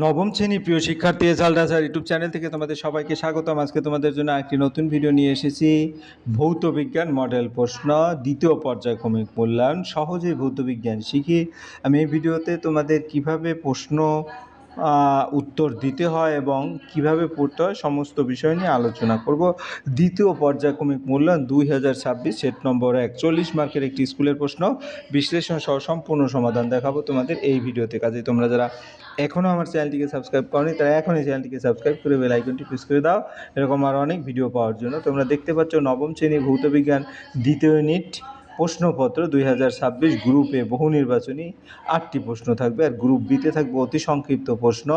নবম শ্রেণী প্রিয় শিক্ষার্থী এজালডাসার ইউটিউব চ্যানেল থেকে তোমাদের সবাইকে স্বাগতম। আজকে তোমাদের জন্য একটি নতুন ভিডিও নিয়ে এসেছি। ভৌত বিজ্ঞান মডেল প্রশ্ন, দ্বিতীয় পর্যায়ক্রমিক মূল্যায়ন, সহজেই ভৌত বিজ্ঞান শিখি। আমি এই ভিডিওতে তোমাদের কিভাবে প্রশ্ন উত্তর দিতে হয় এবং কিভাবে পড়তে হয় সমস্ত বিষয় নিয়ে আলোচনা করব। দ্বিতীয় পর্যায়ক্রমিক মূল্যায়ন 2026 সেট নম্বর 41 মার্কের একটি স্কুলের প্রশ্ন বিশ্লেষণ সহ সম্পূর্ণ সমাধান দেখাবো তোমাদের এই ভিডিওতে। কাজে তোমরা যারা এখনও আমার চ্যানেলটিকে সাবস্ক্রাইব করনি তারা এখনই চ্যানেলটিকে সাবস্ক্রাইব করে বেল আইকনটি প্রেস করে দাও এরকম আরও অনেক ভিডিও পাওয়ার জন্য। তোমরা দেখতে পাচ্ছ নবম শ্রেণী ভৌত বিজ্ঞান দ্বিতীয় ইউনিট প্রশ্নপত্র 2026 গ্রুপে বহু নির্বাচনী 8টি প্রশ্ন থাকবে, আর গ্রুপ বিতে থাকবে অতি সংক্ষিপ্ত প্রশ্ন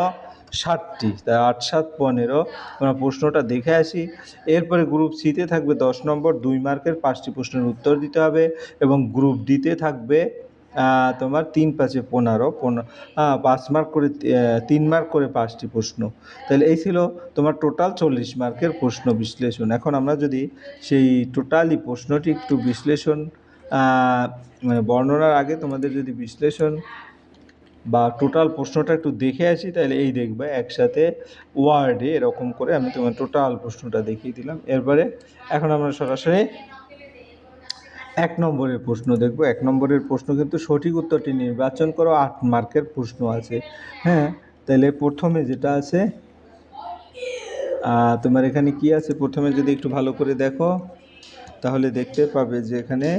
60টি, তাই 8 7 15। আমরা প্রশ্নটা দেখে আসি। এরপরে গ্রুপ সিতে থাকবে 10 নম্বর 2 মার্কের 5টি প্রশ্নের উত্তর দিতে হবে, এবং গ্রুপ ডিতে থাকবে তোমার 3 5 15 5 মার্ক করে 3 মার্ক করে 5টি প্রশ্ন। তাহলে এই ছিল তোমার টোটাল 40 মার্কের প্রশ্ন বিশ্লেষণ। এখন আমরা যদি সেই টোটালি প্রশ্নটি একটু বিশ্লেষণ মানে বর্ণনার আগে তোমাদের যদি বিশ্লেষণ বা টোটাল প্রশ্নটা একটু দেখে আসি, তাহলে এই দেখবে একসাথে ওয়ার্ডে এরকম করে আমি তোমার টোটাল প্রশ্নটা দেখিয়ে দিলাম। এরপরে এখন আমরা সরাসরি 1 নম্বরের প্রশ্ন দেখব। 1 নম্বরের প্রশ্ন কিন্তু সঠিক উত্তরটি নির্বাচন করো, 8 মার্কের প্রশ্ন আছে। হ্যাঁ, তাহলে প্রথমে যেটা আছে তোমার এখানে কি আছে, প্রথমে যদি একটু ভালো করে দেখো তাহলে দেখতে পাবে যে এখানে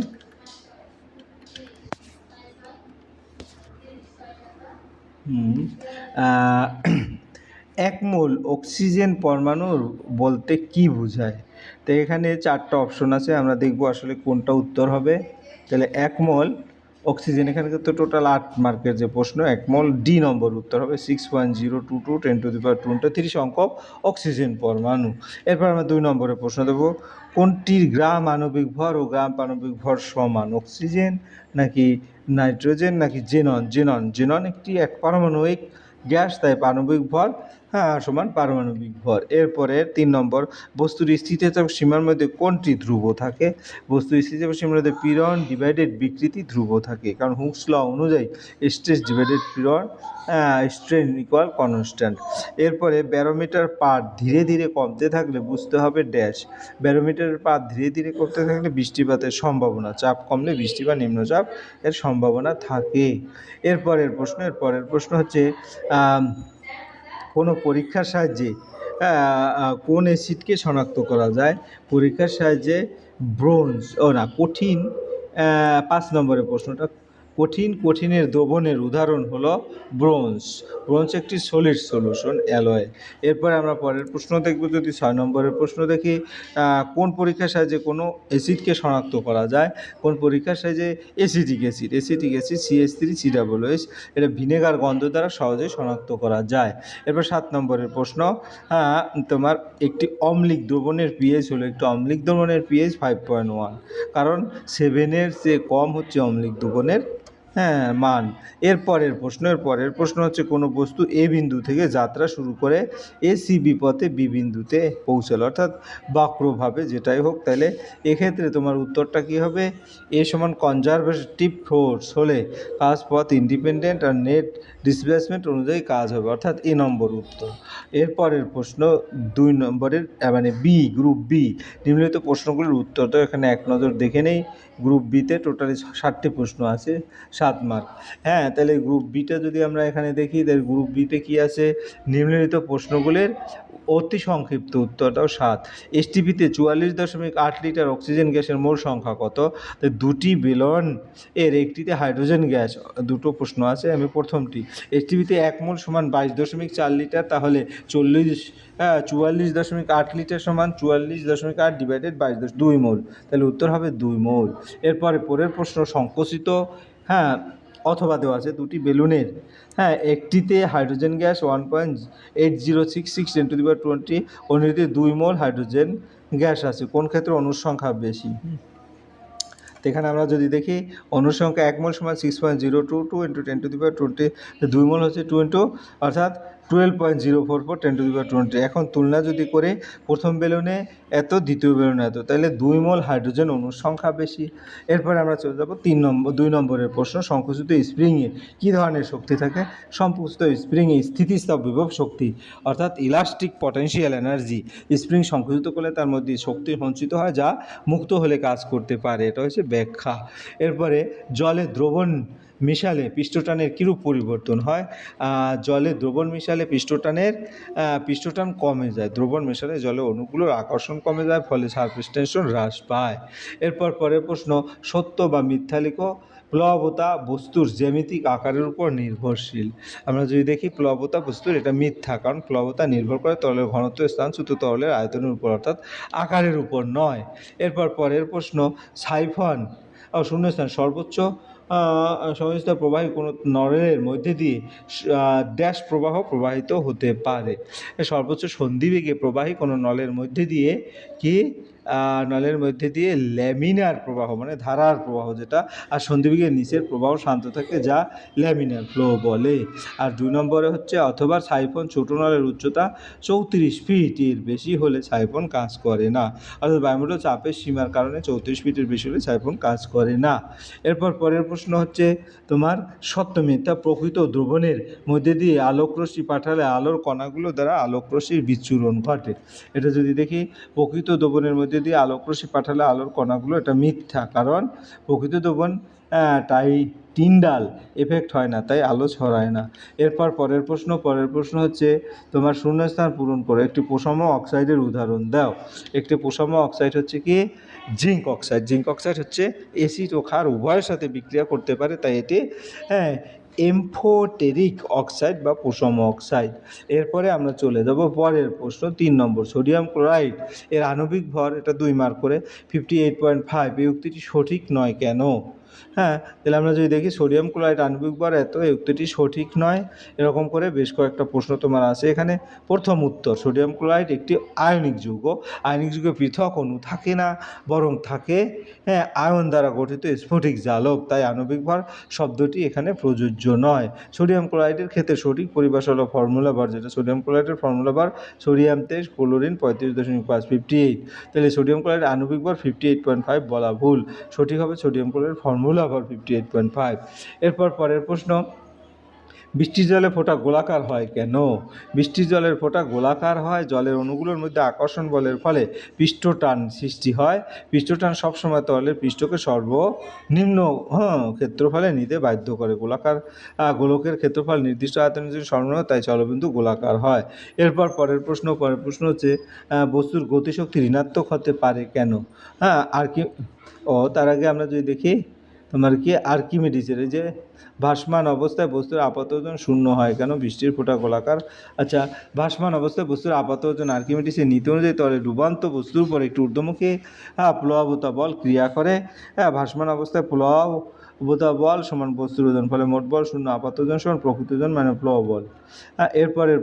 এক মোল অক্সিজেন পরমাণুর বলতে কি বোঝায়। তো এখানে 4টা অপশন আছে, আমরা দেখব আসলে কোনটা উত্তর হবে। তাহলে এক মোল অক্সিজেন, এখানে কিন্তু টোটাল 8 মার্কের যে প্রশ্ন, এক মোল ডি নম্বর উত্তর হবে 6.022 10⁻23 সংখ্যক অক্সিজেন পরমাণু। এরপর আমরা 2 নম্বরের প্রশ্ন দেবো, কোনটির গ্রাম আণবিক ভর ও গ্রাম পারমাণবিক ভর সমান, অক্সিজেন নাকি নাইট্রোজেন নাকি জেনন। জেনন একটি এক পারমাণবিক গ্যাস, তাই পারমাণবিক ভর সমান পারমাণবিক ভর। এরপরে 3 নম্বর, বস্তুর স্থিতিচাপ সীমার মধ্যে কোনটি ধ্রুব থাকে। বস্তুর স্থিতিচাপ সীমার মধ্যে পীড়ন ডিভাইডেড বিকৃতি ধ্রুব থাকে, কারণ হুকস ল অনুযায়ী স্ট্রেস ডিভাইডেড পীড়ন স্ট্রেন ইকুয়াল কনস্ট্যান্ট। এরপরে ব্যারোমিটার পাত ধীরে ধীরে কমতে থাকলে বুঝতে হবে ড্যাশ। ব্যারোমিটারের পাত ধীরে ধীরে কমতে থাকলে বৃষ্টিপাতের সম্ভাবনা, চাপ কমলে বৃষ্টি বা নিম্নচাপ এর সম্ভাবনা থাকে। এরপরের প্রশ্ন হচ্ছে কোনো পরীক্ষার সাহায্যে কোন অ্যাসিডকে শনাক্ত করা যায়। পরীক্ষার সাহায্যে কঠিন। 5 নম্বরের প্রশ্নটা, কঠিনের দ্রবণের উদাহরণ হলো ব্রোঞ্জ। ব্রোঞ্জ একটি সলিড সলিউশন অ্যালয়। এরপরে আমরা পরের প্রশ্ন দেখব। যদি 6 নম্বরের প্রশ্ন দেখি, কোন পরীক্ষার সাহায্যে কোনো অ্যাসিডকে শনাক্ত করা যায়। কোন পরীক্ষার সাহায্যে অ্যাসিটিক অ্যাসিড CH3COOH এটা ভিনেগার গন্ধ দ্বারা সহজে শনাক্ত করা যায়। এরপর 7 নম্বরের প্রশ্ন, তোমার একটি অম্লিক দ্রবণের পিএইচ হলো, একটি অম্লিক দ্রবণের পিএইচ 5.1, কারণ 7-এর চেয়ে কম হচ্ছে অম্লিক দ্রবণের মান। এরপরের প্রশ্ন হচ্ছে কোনো বস্তু এ বিন্দু থেকে যাত্রা শুরু করে ACB পথে বি বিন্দুতে পৌঁছালো, অর্থাৎ বক্রভাবে যেটাই হোক। তাহলে এক্ষেত্রে তোমার উত্তরটা কি হবে, এ সমান কনজারভেটিভ ফোর্স হলে কাজ পথ ইন্ডিপেন্ডেন্ট আর নেট ডিসপ্লেসমেন্ট অনুযায়ী কাজ হবে, অর্থাৎ এ নম্বর উত্তর। এরপরের প্রশ্ন 2 নম্বরের মানে বি, গ্রুপ বি, নিম্নলিখিত প্রশ্নগুলির উত্তর তো এখানে এক নজর দেখে নেই। গ্রুপ বিতে টোটালি 60টি প্রশ্ন আছে, 7 মার্ক। তাহলে গ্রুপ বিটা যদি আমরা এখানে দেখি, তাহলে গ্রুপ বিতে কি আছে, নিম্নলিখিত প্রশ্নগুলির অতি সংক্ষিপ্ত উত্তরটাও 7। এসটিপিতে 44.8 লিটার অক্সিজেন গ্যাসের মোল সংখ্যা কত। তো 2টি বেলন এর একটিতে হাইড্রোজেন গ্যাস, দুটো প্রশ্ন আছে। আমি প্রথমটি, এসটিপিতে 1 মোল সমান 22.4 লিটার, তাহলে 44.8 লিটার সমান 44.8 ডিভাইডেড 2 মোল, তাহলে উত্তর হবে 2 মোল। এরপরে পরের প্রশ্ন, সংকোচিত অথবা দেওয়া আছে 2টি বেলুনের একটিতে হাইড্রোজেন গ্যাস 1.8066 10⁻20, অন্যটিতে 2 মোল হাইড্রোজেন গ্যাস আছে, কোন ক্ষেত্রে অনুসংখ্যা বেশি। তো এখানে আমরা যদি দেখি অনুসংখ্যা 1 মোল সমান 6.022 × 10⁻20, 2 মোল হচ্ছে 2 অর্থাৎ 12.044 10⁻20। এখন তুলনা যদি করে প্রথম বেলুনে এত, দ্বিতীয় বেলুনে এত, তাহলে 2 মোল হাইড্রোজেন অণুর সংখ্যা বেশি। এরপরে আমরা চলে যাব 2 নম্বরের প্রশ্ন। সংকুচিত স্প্রিংয়ে কী ধরনের শক্তি থাকে? সংকুচিত স্প্রিংয়ে স্থিতিস্থাপ বিভব শক্তি অর্থাৎ ইলাস্টিক পটেনশিয়াল এনার্জি। স্প্রিং সংকুচিত করলে তার মধ্যে শক্তি সঞ্চিত হয় যা মুক্ত হলে কাজ করতে পারে, এটা হচ্ছে ব্যাখ্যা। এরপরে জলে দ্রবণ মিশালে পৃষ্ঠটানের কীরূপ পরিবর্তন হয়? জলে দ্রবণ মিশালে পৃষ্ঠটান কমে যায়। দ্রবণ মেশালে জলে অণুগুলোর আকর্ষণ কমে যায়, ফলে সারফেস টেনশন হ্রাস পায়। এরপর পরের প্রশ্ন, সত্য বা মিথ্যা লিখো। প্লবতা বস্তুর জ্যামিতিক আকারের উপর নির্ভরশীল। আমরা যদি দেখি প্লবতা বস্তুর, এটা মিথ্যা, কারণ প্লবতা নির্ভর করে তরলের ঘনত্ব, স্থান, চ্যুত তরলের আয়তনের উপর, অর্থাৎ আকারের উপর নয়। এরপর পরের প্রশ্ন, সাইফন শূন্যস্থান সর্বোচ্চ সংস্থা প্রবাহী কোনো নলের মধ্যে দিয়ে ড্যাশ প্রবাহ প্রবাহিত হতে পারে। সর্বোচ্চ সন্ধিবেগে প্রবাহী কোনো নলের মধ্যে দিয়ে ল্যামিনার প্রবাহ, মানে ধারার প্রবাহ যেটা, আর সন্ধিবেগের নিচের প্রবাহ শান্ত থাকে যা ল্যামিনার ফ্লো বলে। আর 2 নম্বরে হচ্ছে অথবা সাইফন ছোটো নলের উচ্চতা 34 ফিট এর বেশি হলে সাইফন কাজ করে না, অর্থাৎ বায়ুমণ্ডল চাপের সীমার কারণে 34 ফিটের বেশি হলে সাইফন কাজ করে না। এরপর পরের প্রশ্ন হচ্ছে তোমার সত্য মিথ্যা। প্রকৃত দ্রবণের মধ্যে দিয়ে আলোকরশ্মি পাঠালে আলোর কণাগুলো দ্বারা আলোকরশ্মির বিচ্ছুরণ ঘটে। এটা যদি দেখি প্রকৃত দ্রবণের মধ্যে দিয়ে আলোকরশ্মি পাঠালে আলোর কণাগুলো, এটা মিথ্যা, কারণ প্রকৃত দ্রবণ টাইন্ডাল এফেক্ট হয় না, তাই আলো ছড়ায় না। এরপর পরের প্রশ্ন হচ্ছে তোমার শূন্যস্থান পূরণ করে একটি পোষাম্য অক্সাইডের উদাহরণ দাও। একটি পোষাম্য অক্সাইড হচ্ছে কি? Zinc oxide. জিঙ্ক অক্সাইড হচ্ছে অ্যাসিড ও ক্ষার উভয়ের সাথে বিক্রিয়া করতে পারে, তাই এটি এমফোটেরিক অক্সাইড বা পোষাম্য অক্সাইড। এরপরে আমরা চলে যাব পরের প্রশ্ন 3 নম্বর, সোডিয়াম ক্লোরাইড এর আণবিক ভর, এটা 2 মার্ক করে 58.5। এই উক্তিটি সঠিক নয় কেন? তাহলে আমরা যদি দেখি সোডিয়াম ক্লোরাইড আণবিক ভর এত, এই উক্তিটি সঠিক নয়। এরকম করে বেশ কয়েকটা প্রশ্ন তোমার আছে এখানে। প্রথম উত্তর, সোডিয়াম ক্লোরাইড একটি আয়নিক যৌগ। আয়নিক যৌগে পৃথক অণু থাকে না, বরং থাকে আয়ন দ্বারা গঠিত স্ফটিক জালক, তাই আণবিক ভর শব্দটি এখানে প্রযোজ্য নয়। সোডিয়াম ক্লোরাইডের ক্ষেত্রে সঠিক পরিভাষা হলো ফর্মুলা ভর, যেটা সোডিয়াম ক্লোরাইডের ফর্মুলা ভর সোডিয়াম 23, ক্লোরিন 35.5, 58। তাহলে সোডিয়াম ক্লোরাইড আণবিক ভর 58.5 বলা ভুল, সঠিক হবে সোডিয়াম ক্লোরাইড ফর্মুলা ভর 58.5। এরপর পরের প্রশ্ন, বৃষ্টির জলে ফোঁটা গোলাকার হয় কেন? বৃষ্টির জলের ফোঁটা গোলাকার হয় জলের অণুগুলোর মধ্যে আকর্ষণ বলের ফলে পৃষ্ঠটান সৃষ্টি হয়। পৃষ্ঠটান সবসময় তরলের পৃষ্ঠকে সর্বনিম্ন ক্ষেত্রফলে নিতে বাধ্য করে। গোলকের ক্ষেত্রফল নির্দিষ্ট আয়তনের জন্য সর্বনিম্ন, তাই জলবিন্দু গোলাকার হয়। এরপর পরের প্রশ্ন হচ্ছে বস্তুর গতিশক্তি ঋণাত্মক হতে পারে কেন? তার আগে আমরা যদি দেখি তোমার কি আর্কিমিডিসের, এই যে ভাসমান অবস্থায় বস্তুর আপাত ওজন 0 হয় কেন? বৃষ্টির ফোঁটা গোলাকার। আচ্ছা, ভাসমান অবস্থায় বস্তুর আপাত ওজন আর্কিমিডিসের নীতি অনুযায়ী তলে ডুবান্ত বস্তুর উপর একটি ঊর্ধ্বমুখী প্লবতা বল ক্রিয়া করে। ভাসমান অবস্থায় প্লবতা বল সমান বস্তুর ওজন, ফলে মোট বল 0, আপাত ওজন সমান প্রকৃত ওজন মানে প্লব বল। এরপরের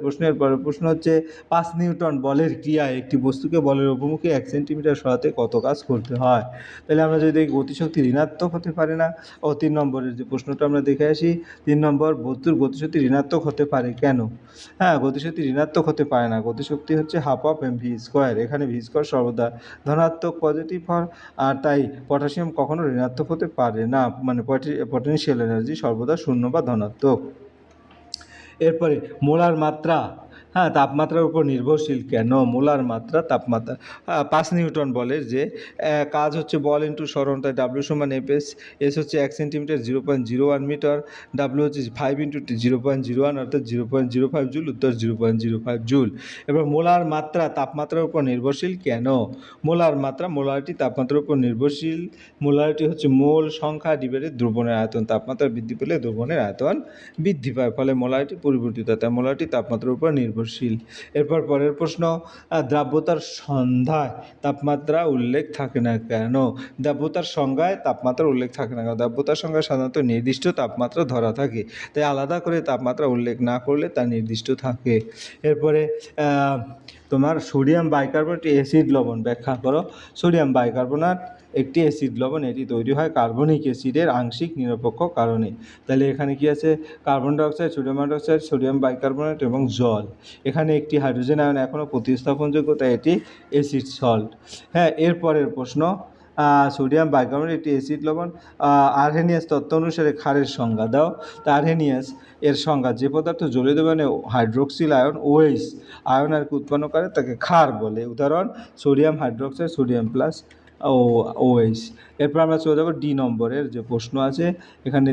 প্রশ্ন হচ্ছে 5 নিউটন বলের ক্রিয়ায় একটি বস্তুকে বলের অভিমুখে 1 সেন্টিমিটার সরাতে কত কাজ করতে হয়? তাহলে আমরা যদি দেখি গতিশক্তি ঋণাত্মক হতে পারে না। 3 নম্বরের যে প্রশ্নটা আমরা দেখে আসি, 3 নম্বর, বস্তুর গতিশক্তি ঋণাত্মক হতে পারে কেন? গতিশক্তি ঋণাত্মক হতে পারে না, গতিশক্তি হচ্ছে হাফ অফ mv স্কোয়ার। এখানে ভি স্কোয়ার সর্বদা ধনাত্মক, পজিটিভ হয়, আর তাই পটাশিয়াম কখনো ঋণাত্মক হতে পারে না, মানে পটেনশিয়াল এনার্জি সর্বদা 0 বা ধনাত্মক। এরপরে মোলার মাত্রা তাপমাত্রার উপর নির্ভরশীল কেন? মোলার মাত্রা তাপমাত্রা 5 নিউটন বলের যে কাজ হচ্ছে বল ইন্টু সরণ, তাই ডাব্লিউ সমান এফএস। এস হচ্ছে 1 সেন্টিমিটার 0.01 মিটার, ডাব্লিউ হচ্ছে 5 ইন্টু 0.01 অর্থাৎ 0.05 জুল, উত্তর 0.05 জুল। এবার মোলার মাত্রা তাপমাত্রার উপর নির্ভরশীল কেন? মোলার মাত্রা, মোলারিটি তাপমাত্রার উপর নির্ভরশীল। মোলারিটি হচ্ছে মোল সংখ্যা ডিভাইডেড দ্রবণের আয়তন। তাপমাত্রা বৃদ্ধি পেলে দ্রবণের আয়তন বৃদ্ধি পায়, ফলে মোলারিটি পরিবর্তিত হয়, তাই মোলারিটি তাপমাত্রার উপর নির্ভরশীল। এরপর পরের প্রশ্ন, দ্রাব্যতার সন্ধ্যায় তাপমাত্রা উল্লেখ থাকে না কেন? দ্রাব্যতার সংজ্ঞায় তাপমাত্রা উল্লেখ থাকে না কেন? দ্রাব্যতার সংজ্ঞায় সাধারণত নির্দিষ্ট তাপমাত্রা ধরা থাকে, তাই আলাদা করে তাপমাত্রা উল্লেখ না করলে তা নির্দিষ্ট থাকে। এরপরে তোমার সোডিয়াম বাইকার্বনেট অ্যাসিড লবণ ব্যাখ্যা করো। সোডিয়াম বাইকার্বনেট একটি অ্যাসিড লবণ, এটি তৈরি হয় কার্বনিক অ্যাসিডের আংশিক নিরপেক্ষ কারণে। তাহলে এখানে কি আছে, carbon dioxide, sodium hydroxide, sodium bicarbonate এবং জল। এখানে একটি হাইড্রোজেন আয়ন এখনও প্রতিস্থাপনযোগ্য, তাই এটি অ্যাসিড সল্ট। হ্যাঁ, এরপরের প্রশ্ন, সোডিয়াম বাইকার্বনেট একটি অ্যাসিড লবণ। আরহেনিয়াস তত্ত্ব অনুসারে ক্ষারের সংজ্ঞা দাও। তা আরহেনিয়াস এর সংজ্ঞা, যে পদার্থ জ্বলিত মানে হাইড্রোক্সিল আয়ন ওএইচ আয়ন আর কি উৎপন্ন করে তাকে ক্ষার বলে। উদাহরণ sodium hydroxide, sodium plus OH. এরপর আমরা চলে যাবো ডি নম্বরের যে প্রশ্ন আছে। এখানে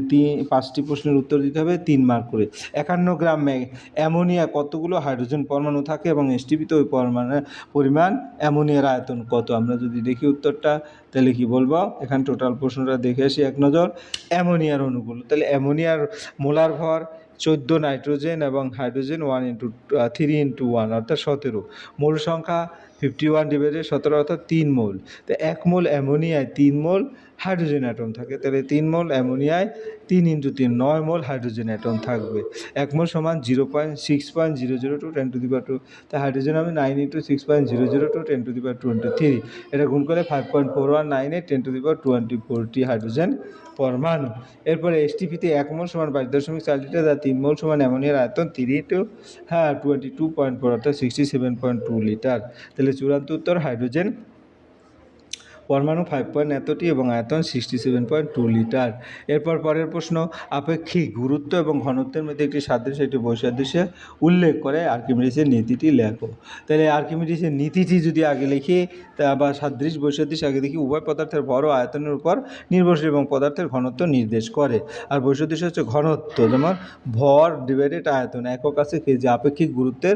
5টি প্রশ্নের উত্তর দিতে হবে 3 মার্ক করে। 51 গ্রাম অ্যামোনিয়া কতগুলো হাইড্রোজেন পরমাণু থাকে এবং এসটিপিতে ওই পরিমাণ অ্যামোনিয়ার আয়তন কত? আমরা যদি দেখি উত্তরটা তাহলে কি বলবো, এখানে টোটাল প্রশ্নটা দেখে আসি এক নজর। অ্যামোনিয়ার অণুগুলো, তাহলে অ্যামোনিয়ার মোলার ভর 14 নাইট্রোজেন এবং হাইড্রোজেন 3 × 1 অর্থাৎ 17। মোল সংখ্যা 51/17 অর্থাৎ 3 মোল। তো 1 মোল অ্যামোনিয়ায় 3 মোল হাইড্রোজেন অ্যাটম থাকে, তাহলে 3 মোল অ্যামোনিয়ায় 3 × 3 9 মোল হাইড্রোজেন অ্যাটম থাকবে। 1 মোল সমান 0.6002 10⁻², তাই হাইড্রোজেন হবে 9 × 6.002 10⁻23। এটা গুণ করলে 5.4198 10⁻24টি হাইড্রোজেন পরমাণু। এরপরে এসটিপিতে 1 মোল সমান 22.4 লিটার, আর 3 মোল সমান অ্যামোনিয়ার আয়তন 22.4 অর্থাৎ 67.2 লিটার। তাহলে চূড়ান্ত উত্তর হাইড্রোজেন পরমাণু 5 এতটি এবং আয়তন 67.2 লিটার। এরপর পরের প্রশ্ন, আপেক্ষিক গুরুত্ব এবং ঘনত্বের মধ্যে একটি সাদৃশ্য একটি বৈসাদৃশ্য উল্লেখ করে আর্কিমিডিসের নীতিটি লেখো। তাহলে আর্কিমিডিসের নীতিটি যদি আগে লিখি বা সাদৃশ্য বৈসাদৃশ্য আগে দেখি, উভয় পদার্থের ভর ও আয়তনের উপর নির্ভরশীল এবং পদার্থের ঘনত্ব নির্দেশ করে। আর বৈসাদৃশ্য হচ্ছে ঘনত্ব, যেমন ভর ডিভাইডেড আয়তন, একক আছে কেজি। আপেক্ষিক গুরুত্বের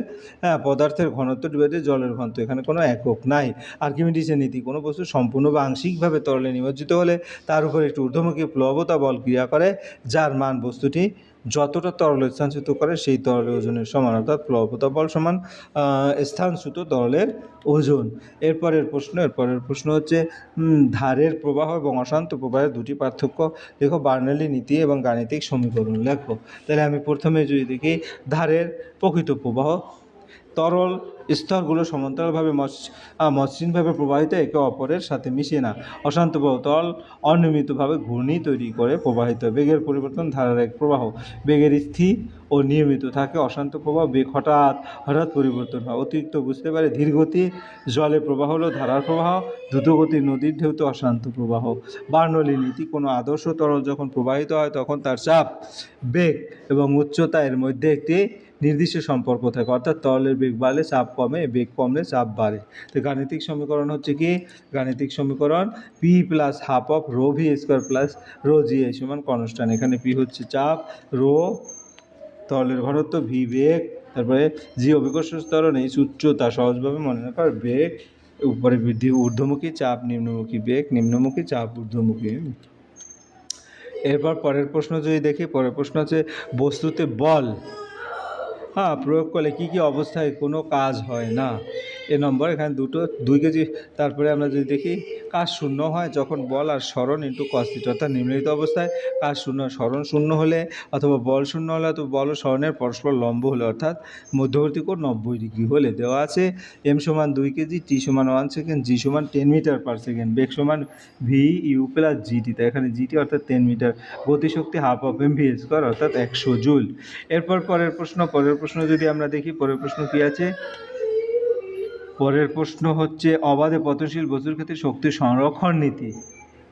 পদার্থের ঘনত্ব ডিভাইডেড জলের ঘনত্ব, এখানে কোনো একক নাই। আর্কিমিডিসের নীতি, কোনো বস্তু সম্পূর্ণ বা আংশিকভাবে তরলে নিমজ্জিত হলে তার উপর একটি ঊর্ধ্বমুখী প্লবতা বল ক্রিয়া করে, যার মান বস্তুটি যতটা তরলে স্থানচ্যুত করে সেই তরলের ওজনের সমান, অর্থাৎ প্লবতা বল সমান স্থানচ্যুত তরলের ওজন। এরপরের প্রশ্ন হচ্ছে ধারের প্রবাহ এবং অশান্ত প্রবাহের দুটি পার্থক্য লেখো। বার্নৌলি নীতি এবং গাণিতিক সমীকরণ লেখো। তাহলে আমি প্রথমে যদি দেখি, ধারের প্রকৃত প্রবাহ, তরল স্তরগুলো সমান্তরালভাবে মসৃণভাবে প্রবাহিত, একে অপরের সাথে মিশে না। অশান্ত প্রবাহ, তরল অনিয়মিতভাবে ঘূর্ণি তৈরি করে প্রবাহিত। বেগের পরিবর্তন ধারার এক প্রবাহ, বেগের স্থির ও নিয়মিত থাকে। অশান্ত প্রবাহ, বেগ হঠাৎ পরিবর্তন হয়। অতিরিক্ত বুঝতে পারে। ধীর গতির জলের প্রবাহ হলো ধারার প্রবাহ, দ্রুতগতির নদীর ঢেউতে অশান্ত প্রবাহ। বার্নৌলি নীতি, কোনো আদর্শ তরল যখন প্রবাহিত হয় তখন তার চাপ, বেগ এবং উচ্চতা এর মধ্যে একটি নির্দিষ্ট সম্পর্ক থাকে, অর্থাৎ তরলের বেগ বাড়লে চাপ কমে, বেগ কমলে চাপ বাড়ে। তো গাণিতিক সমীকরণ হচ্ছে কি, গাণিতিক সমীকরণ P plus half of rho V square plus rho G A সমান কনস্ট্যান্ট। এখানে পি হচ্ছে চাপ, রো তরলের ঘনত্ব, ভি বেগ, তারপরে জি অভিকর্ষ ত্বরণ, এইচ উচ্চতা। সহজভাবে মনে রাখার, বেগ উপরে বৃদ্ধি ঊর্ধ্বমুখী, চাপ নিম্নমুখী, বেগ নিম্নমুখী, চাপ ঊর্ধ্বমুখী। এরপর পরের প্রশ্ন যদি দেখি, পরের প্রশ্ন হচ্ছে বস্তুতে বল প্রয়োগ করলে কী কী অবস্থায় কোনো কাজ হয় না। নম্বর এখানে 2 কেজি। তারপরে আমরা যদি দেখি, কাজ শূন্য হয় যখন বল আর সরণ ইন্টু cos θ, অর্থাৎ নিম্নলিখিত অবস্থায় কাজ শূন্য, সরণ শূন্য হলে অথবা বল শূন্য হলে অথবা বল ও সরণের পরস্পর লম্ব হলে, অর্থাৎ মধ্যবর্তী কোণ 90 ডিগ্রি হলে। দেওয়া আছে m সমান 2 কেজি, t সমান 1 সেকেন্ড, g সমান 10 মিটার পার সেকেন্ড, বেগ সমান ভি ইউ প্লাস জিটি। তাই এখানে জিটি অর্থাৎ 10 মিটার, গতিশক্তি half of m v square অর্থাৎ 100 জুল। এরপর পরের প্রশ্ন যদি আমরা দেখি, পরের প্রশ্ন কী আছে। পরের প্রশ্ন হচ্ছে অবাধে পতনশীল বস্তুর ক্ষেত্রে শক্তি সংরক্ষণ নীতি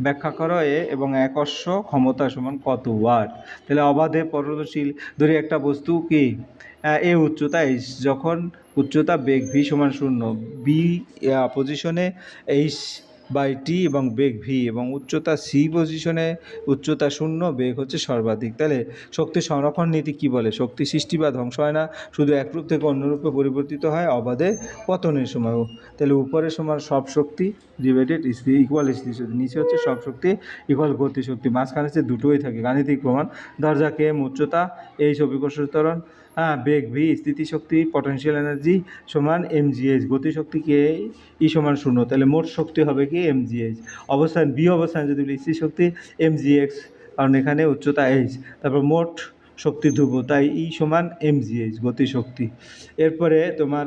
ব্যাখ্যা করো। এবং একস্য ক্ষমতা সমান কত ওয়াট। তাহলে অবাধে পতনশীল, ধরি একটা বস্তু কি এ উচ্চতা এইচ, যখন উচ্চতা বেগ ভি সমান 0, বি পজিশনে এইচ বাই টি এবং বেগ ভি, এবং উচ্চতা সি পজিশনে উচ্চতা 0, বেগ হচ্ছে সর্বাধিক। তাহলে শক্তি সংরক্ষণ নীতি কি বলে? শক্তি সৃষ্টি বা ধ্বংস হয় না, শুধু এক রূপ থেকে অন্য রূপে পরিবর্তিত হয় অবাধে পতনের সময়। তাহলে উপরের সমান সব শক্তি ডিভাইডেড ইকুয়াল স্থিতিশক্তি, নিচে হচ্ছে সব শক্তি ইকুয়াল গতিশক্তি, মাঝখানে হচ্ছে দুটোই থাকে। গাণিতিক প্রমাণ, দরজা কে উচ্চতা, এইচ অভিকর্ষ ত্বরণ, বেগ ভি স্থিতিশক্তি, পটেনশিয়াল এনার্জি সমান mgh, গতিশক্তি কে ই সমান 0, তাহলে মোট শক্তি হবে কি mgh। অবস্থান বি অবস্থানে যদি বলি স্থিতিশক্তি mgx, কারণ এখানে উচ্চতা h, তারপর মোট শক্তি ধ্রুব, তাই ই সমান mgh গতিশক্তি। এরপরে তোমার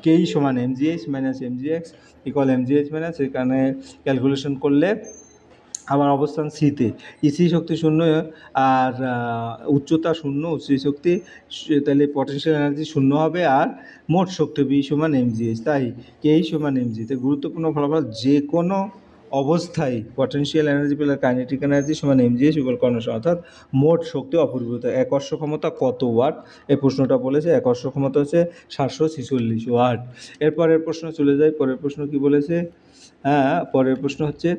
কেই সমান MGH minus MGX equal MGH minus, এখানে ক্যালকুলেশন করলে আমার অবস্থান সিতে, ইসি শক্তি শূন্য আর উচ্চতা শূন্য, উচ্চ শক্তি, তাহলে পটেনশিয়াল এনার্জি শূন্য হবে, আর মোট শক্তি বি সমান এমজিএইচ, তাই কেই সমান এমজি। তো গুরুত্বপূর্ণ ফলাফল, যে কোনো অবস্থায় পটেনশিয়াল এনার্জি পেলে কাইনেটিক এনার্জি সমান এমজিএইচ ইকুয়াল কর্ণসম, অর্থাৎ মোট শক্তি অপরিবর্তিত। একর্ষ ক্ষমতা কত ওয়াট, এই প্রশ্নটা বলেছে। একর্ষ ক্ষমতা হচ্ছে 746 ওয়াট। এরপরের প্রশ্ন চলে যায়। পরের প্রশ্ন কি বলেছে? হ্যাঁ, পরের প্রশ্ন হচ্ছে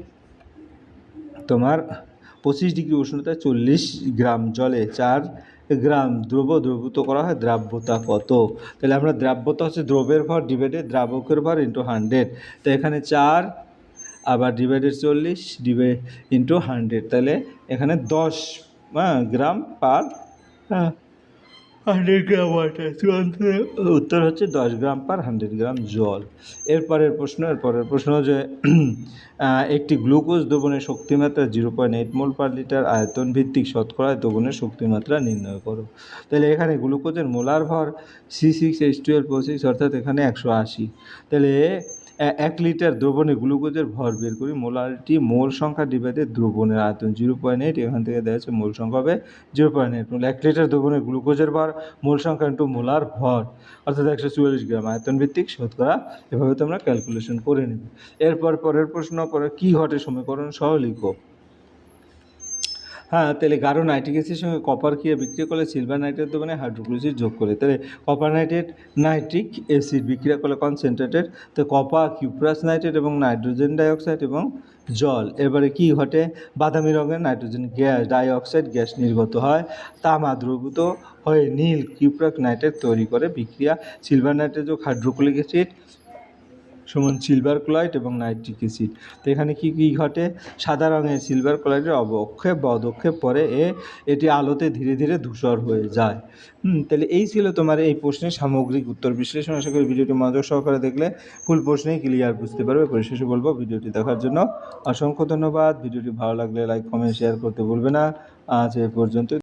তোমার 25 ডিগ্রি উষ্ণতায় 40 গ্রাম জলে 4 গ্রাম দ্রবীভূত করা হয়, দ্রাব্যতা কত? তাহলে আমরা দ্রাব্যতা হচ্ছে দ্রবের ভর ডিভাইডেড দ্রাবকের ভর ইন্টু 100। তো এখানে 4 আবার ডিভাইডেড 40 ইন্টু 100, তাহলে এখানে 10 গ্রাম পার 100 গ্রাম ওয়াটার। উত্তর হচ্ছে 10 গ্রাম পার 100 গ্রাম জল। এরপরের প্রশ্ন যে একটি গ্লুকোজ দ্রবণের শক্তিমাত্রা 0.8 মোল পার লিটার, আয়তন ভিত্তিক শতকরা দ্রবণের শক্তিমাত্রা নির্ণয় করো। তাহলে এখানে গ্লুকোজের মোলার ভর C6H12O6, অর্থাৎ এখানে 180। তাহলে 1 লিটার দ্রবণে গ্লুকোজের ভর বের করি, মোলারিটি মোল সংখ্যা ডিভাইডেড দ্রবণের আয়তন 0.8, এখান থেকে দেওয়া হচ্ছে মোল সংখ্যা হবে 0.8 মোল। 1 লিটার দ্রবণে গ্লুকোজের ভর মোল সংখ্যা ইন্টু মোলার ভর, অর্থাৎ 144 গ্রাম, আয়তন ভিত্তিক শতকরা। এভাবে তোমরা ক্যালকুলেশন করে নেবে। এরপর পরের প্রশ্ন, কি ঘটে সমীকরণ সহ লিখো। হ্যাঁ, তাহলে গাঢ় নাইট্রিক অ্যাসিডের সঙ্গে কপার ক্রিয়া বিক্রিয়া করলে সিলভার নাইট্রেট দ্রবণে হাইড্রোক্লোরিক যোগ করে, তাহলে কপার নাইট্রেট নাইট্রিক অ্যাসিড বিক্রিয়া করলে কনসেন্ট্রেটেড, তো কপার কিউপ্রাস নাইট্রেট এবং নাইট্রোজেন ডাইঅক্সাইড এবং জল। এবারে কি ঘটে? বাদামি রঙের নাইট্রোজেন গ্যাস ডাইঅক্সাইড গ্যাস নির্গত হয়, তামা দ্রবীভূত হয়ে নীল কিউপ্রাস নাইট্রেট তৈরি করে। বিক্রিয়া সিলভার নাইট্রেট যোগ হাইড্রোক্লোরিক অ্যাসিড সমান সিলভার ক্লোরাইড এবং নাইট্রিক অ্যাসিড। তো এখানে কি ঘটে? সাদা রঙের সিলভার ক্লোরাইডের অবক্ষেপ বা অদক্ষেপ পরে এটি আলোতে ধীরে ধীরে ধূসর হয়ে যায়। তাহলে এই ছিল তোমার এই প্রশ্নের সামগ্রিক উত্তর বিশ্লেষণ। আশা করি ভিডিওটি মনোযোগ সহকারে দেখলে ফুল প্রশ্নেই ক্লিয়ার বুঝতে পারবে। পরিশেষে বলবো, ভিডিওটি দেখার জন্য অসংখ্য ধন্যবাদ। ভিডিওটি ভালো লাগলে লাইক কমেন্ট শেয়ার করতে ভুলবে না। আজ এ পর্যন্ত।